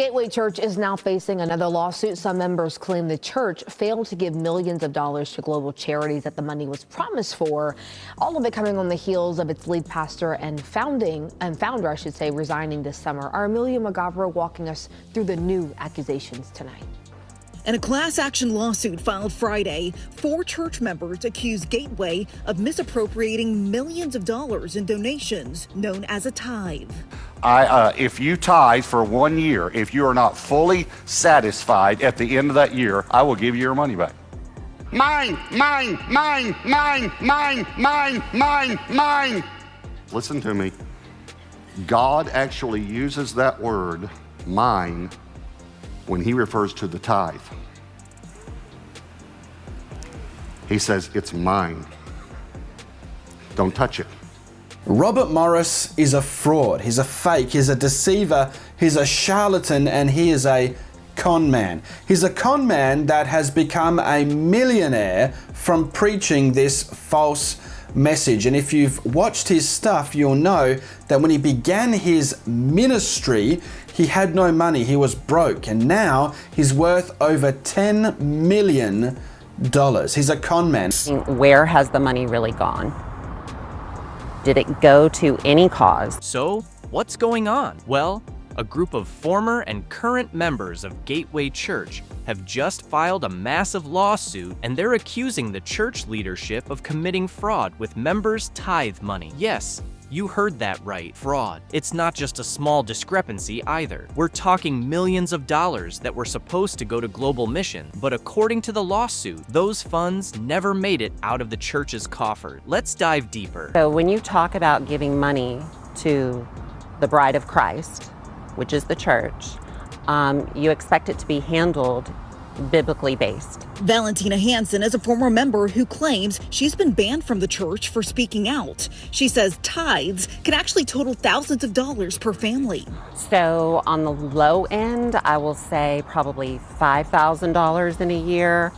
Gateway Church is now facing another lawsuit. Some members claim the church failed to give millions of dollars to global charities that the money was promised for. All of it coming on the heels of its lead pastor and founder, I should say, resigning this summer. Our Amelia Magavro walking us through the new accusations tonight. In a class action lawsuit filed Friday, 4 church members accused Gateway of misappropriating millions of dollars in donations known as a tithe. If you tithe for 1 year, if you are not fully satisfied at the end of that year, I will give you your money back. Mine, mine, mine, mine, mine, mine, mine, mine. Listen to me. God actually uses that word, mine, when he refers to the tithe. He says, it's mine. Don't touch it. Robert Morris is a fraud. He's a fake. He's a deceiver. He's a charlatan, and he is a con man. He's a con man that has become a millionaire from preaching this false message. And if you've watched his stuff, you'll know that when he began his ministry, he had no money. He was broke, and now he's worth over $10 million. He's a con man. Where has the money really gone? Did it go to any cause? So, what's going on? Well, a group of former and current members of Gateway Church have just filed a massive lawsuit, and they're accusing the church leadership of committing fraud with members' tithe money. Yes, you heard that right, fraud. It's not just a small discrepancy either. We're talking millions of dollars that were supposed to go to global mission, but according to the lawsuit, those funds never made it out of the church's coffer. Let's dive deeper. So when you talk about giving money to the bride of Christ, which is the church, you expect it to be handled biblically based. Valentina Hansen is a former member who claims she's been banned from the church for speaking out. She says tithes can actually total thousands of dollars per family. So on the low end, I will say probably $5,000 in a year.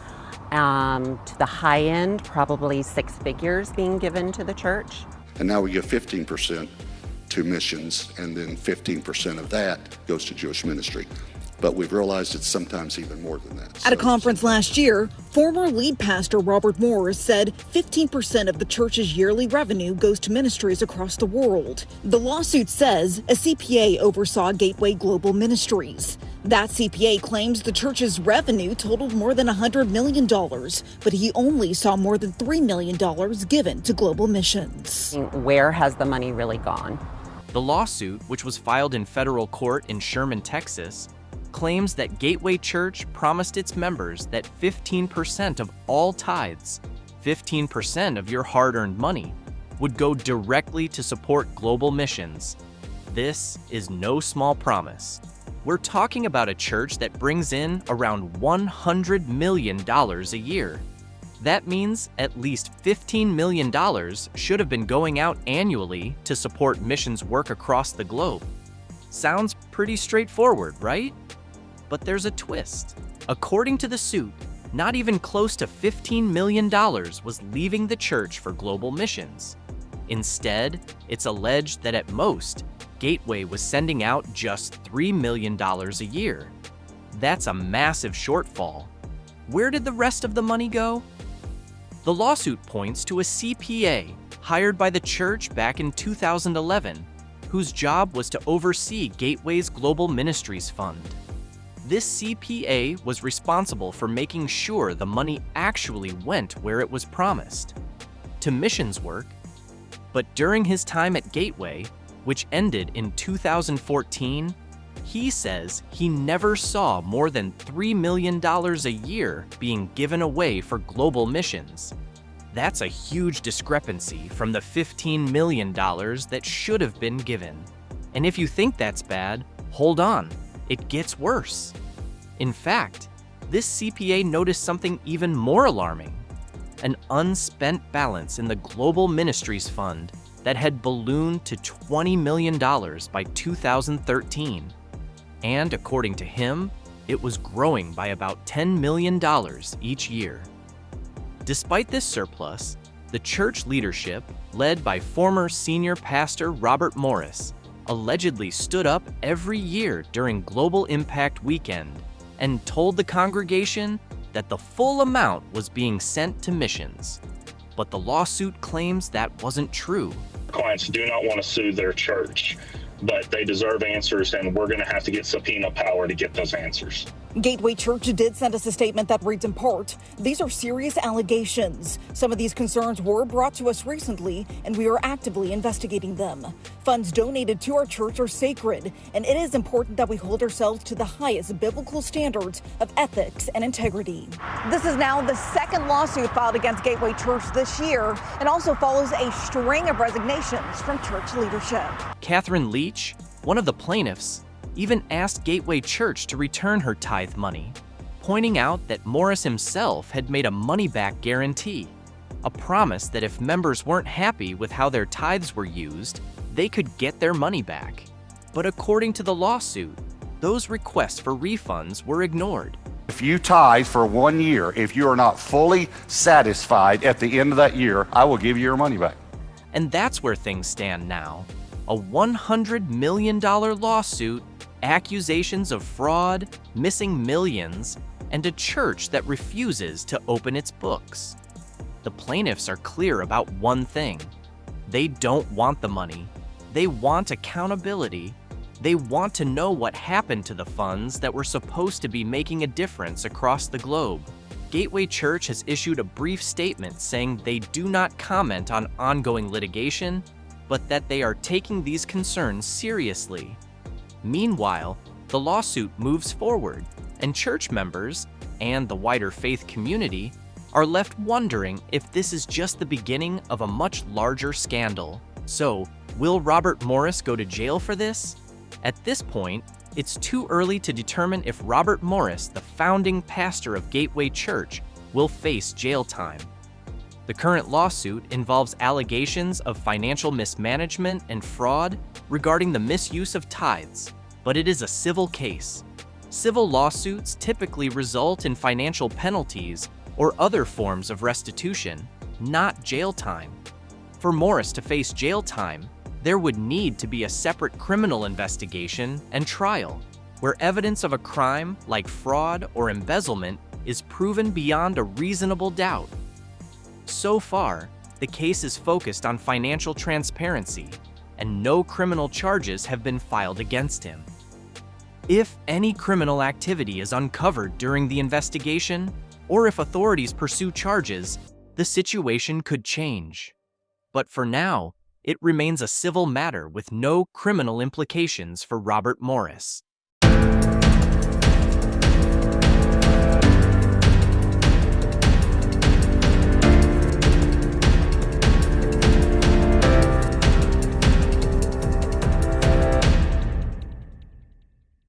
To the high end, probably 6 figures being given to the church. And now we give 15% to missions, and then 15% of that goes to Jewish ministry. But we've realized it's sometimes even more than that. At a conference last year, former lead pastor Robert Morris said 15% of the church's yearly revenue goes to ministries across the world. The lawsuit says a CPA oversaw Gateway Global Ministries. That CPA claims the church's revenue totaled more than $100 million, but he only saw more than $3 million given to global missions. Where has the money really gone? The lawsuit, which was filed in federal court in Sherman, Texas, claims that Gateway Church promised its members that 15% of all tithes, 15% of your hard-earned money, would go directly to support global missions. This is no small promise. We're talking about a church that brings in around $100 million a year. That means at least $15 million should have been going out annually to support missions work across the globe. Sounds pretty straightforward, right? But there's a twist. According to the suit, not even close to $15 million was leaving the church for global missions. Instead, it's alleged that at most, Gateway was sending out just $3 million a year. That's a massive shortfall. Where did the rest of the money go? The lawsuit points to a CPA hired by the church back in 2011, whose job was to oversee Gateway's Global Ministries Fund. This CPA was responsible for making sure the money actually went where it was promised, to missions work. But during his time at Gateway, which ended in 2014, he says he never saw more than $3 million a year being given away for global missions. That's a huge discrepancy from the $15 million that should have been given. And if you think that's bad, hold on. It gets worse. In fact, this CPA noticed something even more alarming: an unspent balance in the Global Ministries Fund that had ballooned to $20 million by 2013. And according to him, it was growing by about $10 million each year. Despite this surplus, the church leadership, led by former senior pastor Robert Morris, allegedly stood up every year during Global Impact Weekend and told the congregation that the full amount was being sent to missions. But the lawsuit claims that wasn't true. Clients do not want to sue their church, but they deserve answers, and we're going to have to get subpoena power to get those answers. Gateway Church did send us a statement that reads in part, "These are serious allegations. Some of these concerns were brought to us recently, and we are actively investigating them. Funds donated to our church are sacred, and it is important that we hold ourselves to the highest biblical standards of ethics and integrity." This is now the second lawsuit filed against Gateway Church this year, and also follows a string of resignations from church leadership. Catherine Leach, one of the plaintiffs, even asked Gateway Church to return her tithe money, pointing out that Morris himself had made a money-back guarantee, a promise that if members weren't happy with how their tithes were used, they could get their money back. But according to the lawsuit, those requests for refunds were ignored. If you tithe for 1 year, if you are not fully satisfied at the end of that year, I will give you your money back. And that's where things stand now. A $100 million lawsuit, accusations of fraud, missing millions, and a church that refuses to open its books. The plaintiffs are clear about one thing. They don't want the money. They want accountability. They want to know what happened to the funds that were supposed to be making a difference across the globe. Gateway Church has issued a brief statement saying they do not comment on ongoing litigation, but that they are taking these concerns seriously. Meanwhile, the lawsuit moves forward, and church members and the wider faith community are left wondering if this is just the beginning of a much larger scandal. So, will Robert Morris go to jail for this? At this point, it's too early to determine if Robert Morris, the founding pastor of Gateway Church, will face jail time. The current lawsuit involves allegations of financial mismanagement and fraud regarding the misuse of tithes, but it is a civil case. Civil lawsuits typically result in financial penalties or other forms of restitution, not jail time. For Morris to face jail time, there would need to be a separate criminal investigation and trial, where evidence of a crime like fraud or embezzlement is proven beyond a reasonable doubt. So far, the case is focused on financial transparency, and no criminal charges have been filed against him. If any criminal activity is uncovered during the investigation, or if authorities pursue charges, the situation could change. But for now, it remains a civil matter with no criminal implications for Robert Morris.